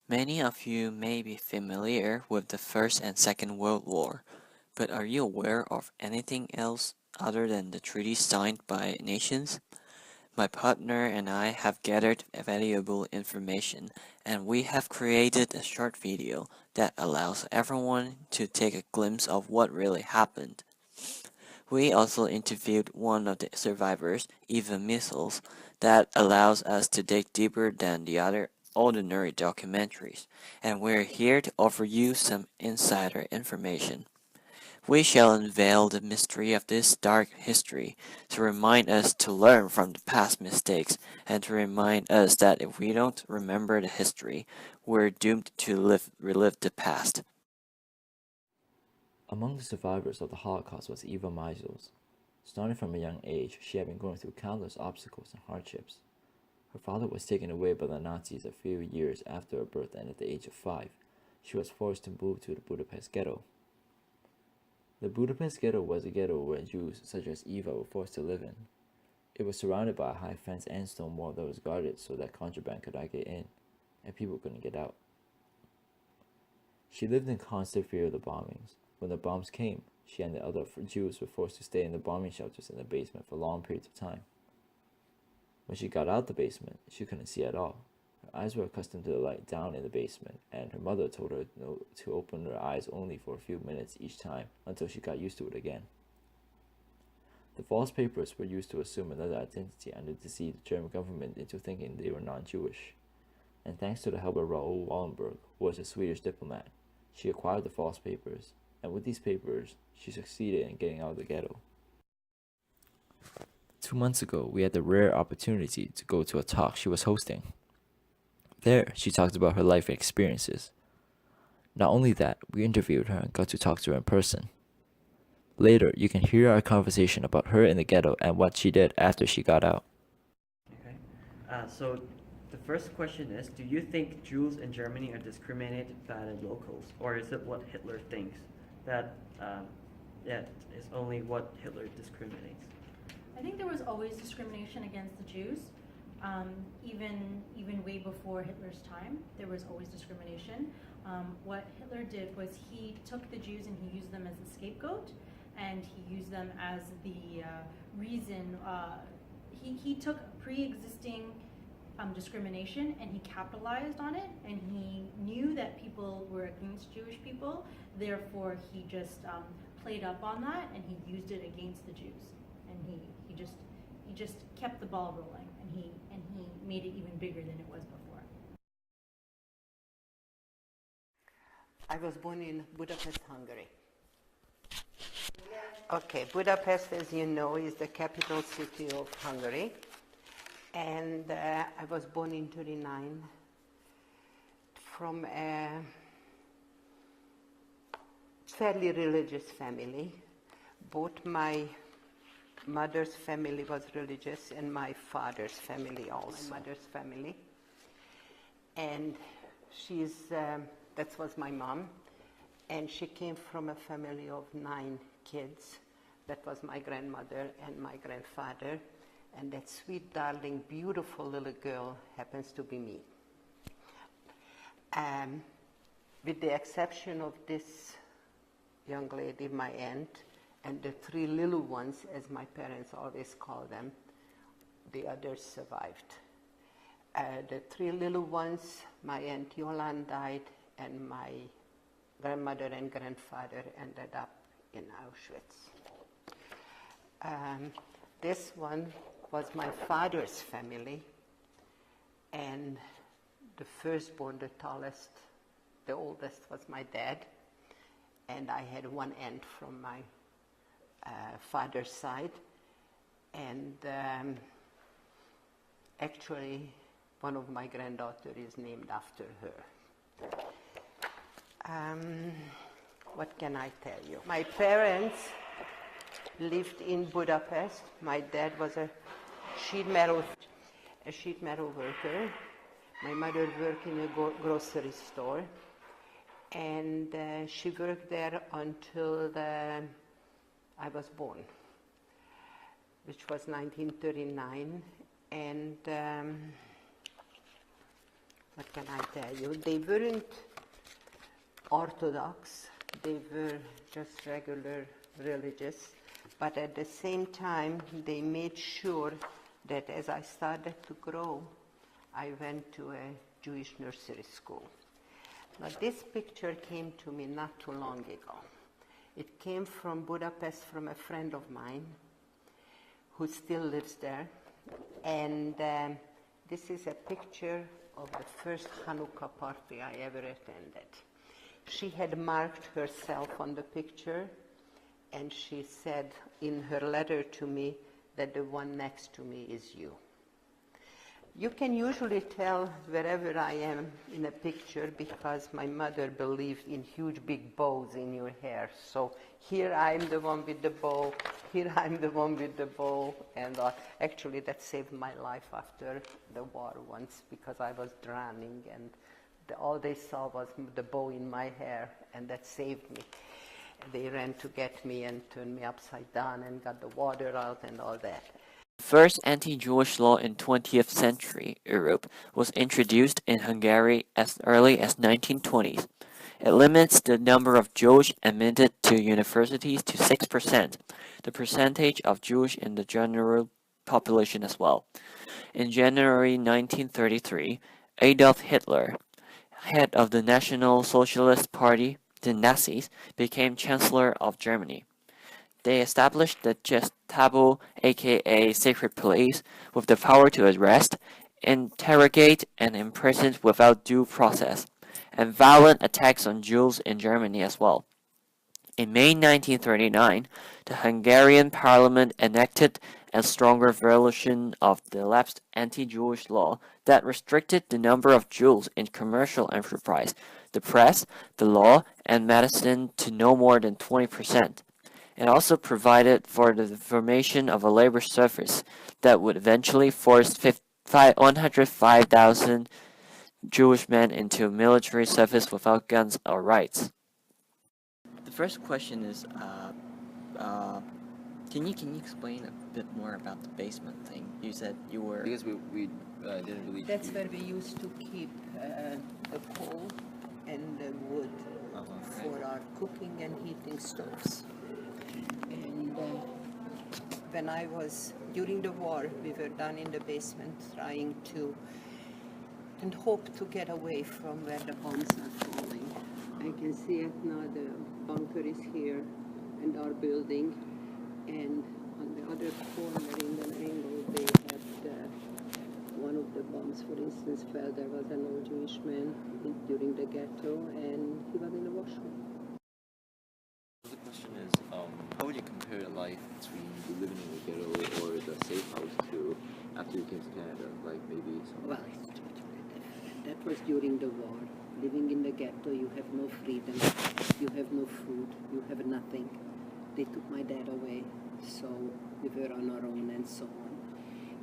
Many of you may be familiar with the First and Second World War, but are you aware of anything else other than the treaties signed by nations? My partner and I have gathered valuable information, and we have created a short video that allows everyone to take a glimpse of what really happened. We also interviewed one of the survivors, Eva Missiles, that allows us to dig deeper than the other ordinary documentaries, and we're here to offer you some insider information. We shall unveil the mystery of this dark history to remind us to learn from the past mistakes and to remind us that if we don't remember the history, we're doomed to relive the past. Among the survivors of the Holocaust was Eva Meisels. Starting from a young age, she had been going through countless obstacles and hardships. Her father was taken away by the Nazis a few years after her birth, and at the age of 5, she was forced to move to the Budapest ghetto. The Budapest ghetto was a ghetto where Jews such as Eva were forced to live in. It was surrounded by a high fence and stone wall that was guarded so that contraband could not get in, and people couldn't get out. She lived in constant fear of the bombings. When the bombs came, she and the other Jews were forced to stay in the bombing shelters in the basement for long periods of time. When she got out the basement, she couldn't see at all. Her eyes were accustomed to the light down in the basement, and her mother told her to open her eyes only for a few minutes each time until she got used to it again. The false papers were used to assume another identity and to deceive the German government into thinking they were non-Jewish. And thanks to the help of Raoul Wallenberg, who was a Swedish diplomat, she acquired the false papers, and with these papers, she succeeded in getting out of the ghetto. 2 months ago, we had the rare opportunity to go to a talk she was hosting. There, she talked about her life experiences. Not only that, we interviewed her and got to talk to her in person. Later, you can hear our conversation about her in the ghetto and what she did after she got out. Okay. So the first question is, do you think Jews in Germany are discriminated by the locals, or is it what Hitler thinks? That, yeah, is only what Hitler discriminates. I think there was always discrimination against the Jews. Even way before Hitler's time, there was always discrimination. What Hitler did was he took the Jews and he used them as a scapegoat, and he used them as the reason. He took pre-existing discrimination and he capitalized on it, and he knew that people were against Jewish people. Therefore, he just played up on that and he used it against the Jews, and he just kept the ball rolling, and he made it even bigger than it was before. I was born in Budapest, Hungary. Okay, Budapest, as you know, is the capital city of Hungary. And I was born in 1939 from a fairly religious family. Both my mother's family was religious and my father's family also. My mother's family. And that was my mom. And she came from a family of 9 kids. That was my grandmother and my grandfather. And that sweet, darling, beautiful little girl happens to be me. With the exception of this young lady, my aunt, and the 3 little ones, as my parents always call them, the others survived. The 3 little ones, my aunt Yolande died, and my grandmother and grandfather ended up in Auschwitz. This one was my father's family, and the firstborn, the tallest, the oldest was my dad, and I had one aunt from my father's side, and actually one of my granddaughters is named after her. What can I tell you? My parents lived in Budapest. My dad was a sheet metal worker. My mother worked in a grocery store, and she worked there until I was born, which was 1939. And what can I tell you? They weren't Orthodox, they were just regular religious, but at the same time, they made sure that as I started to grow, I went to a Jewish nursery school. Now, this picture came to me not too long ago. It came from Budapest from a friend of mine who still lives there. And this is a picture of the first Hanukkah party I ever attended. She had marked herself on the picture, and she said in her letter to me that the one next to me is you. You can usually tell wherever I am in a picture because my mother believed in huge big bows in your hair. So here I'm the one with the bow, here I'm the one with the bow, and actually that saved my life after the war once because I was drowning and all they saw was the bow in my hair, and that saved me. They ran to get me and turned me upside down and got the water out and all that. The first anti-Jewish law in 20th century Europe was introduced in Hungary as early as 1920s. It limits the number of Jews admitted to universities to 6%, the percentage of Jews in the general population as well. In January 1933, Adolf Hitler, head of the National Socialist Party, the Nazis, became Chancellor of Germany. They established the Gestapo, aka secret police, with the power to arrest, interrogate, and imprison without due process, and violent attacks on Jews in Germany as well. In May 1939, the Hungarian parliament enacted a stronger version of the lapsed anti-Jewish law that restricted the number of Jews in commercial enterprise, the press, the law, and medicine to no more than 20%. It also provided for the formation of a labor service that would eventually force 105,000 Jewish men into military service without guns or rights. The first question is, can you explain a bit more about the basement thing? You said you were Because we didn't really. That's where we used to keep the coal and the wood for our cooking and heating stoves. And when I was, during the war, we were down in the basement trying to, and hope to get away from where the bombs are falling. I can see it now, the bunker is here and our building, and on the other corner in an angle they had one of the bombs, for instance, fell. There was an old Jewish man during the ghetto and he was in the washroom. The question is, how would you compare life between living in the ghetto or the safe house to after you came to Canada? Like maybe some. Well, it's totally different. That was during the war. Living in the ghetto, you have no freedom, you have no food, you have nothing. They took my dad away, so we were on our own and so on.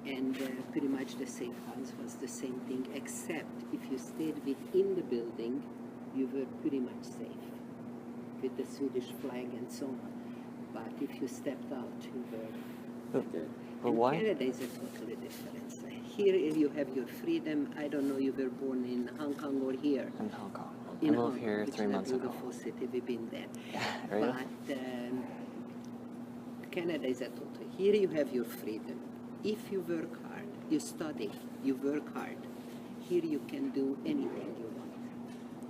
And pretty much the safe house was the same thing, except if you stayed within the building, you were pretty much safe with the Swedish flag and so on. But if you stepped out, you were. But in why? Canada is a totally different. Here you have your freedom. I don't know, you were born in Hong Kong or here. In Hong Kong. In I moved Hong Kong, here which 3 is months a ago. beautiful city. We've been there. Are you? But Canada is a total. Here you have your freedom. If you work hard, you study, you work hard. Here you can do anything you want.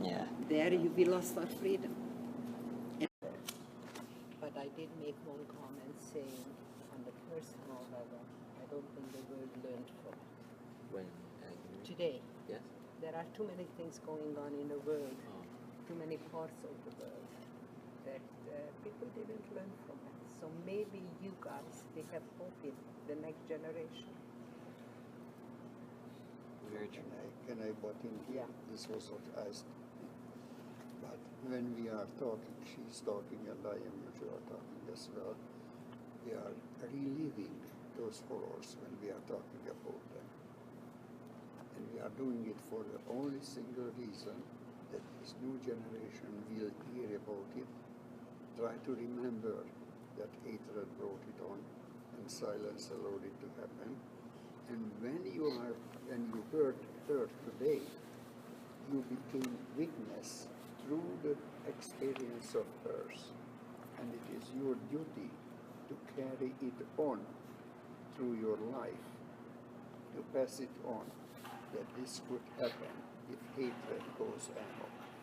Yeah. There we lost our freedom. But I did make one comment saying, on the personal level, I don't think the world learned from it. When Today, yes. there are too many things going on in the world, too many parts of the world, that people didn't learn from it. So maybe you guys, they have hope in the next generation. Very true. Can I butt in here? Yeah. This was what I asked. But when we are talking, she's talking and I am usually talking as well, we are reliving those horrors when we are talking about them. And we are doing it for the only single reason that this new generation will hear about it, try to remember that hatred brought it on and silence allowed it to happen. And when you heard today you became witness through the experience of hers, and it is your duty to carry it on through your life, to pass it on, that this could happen if hatred goes amok.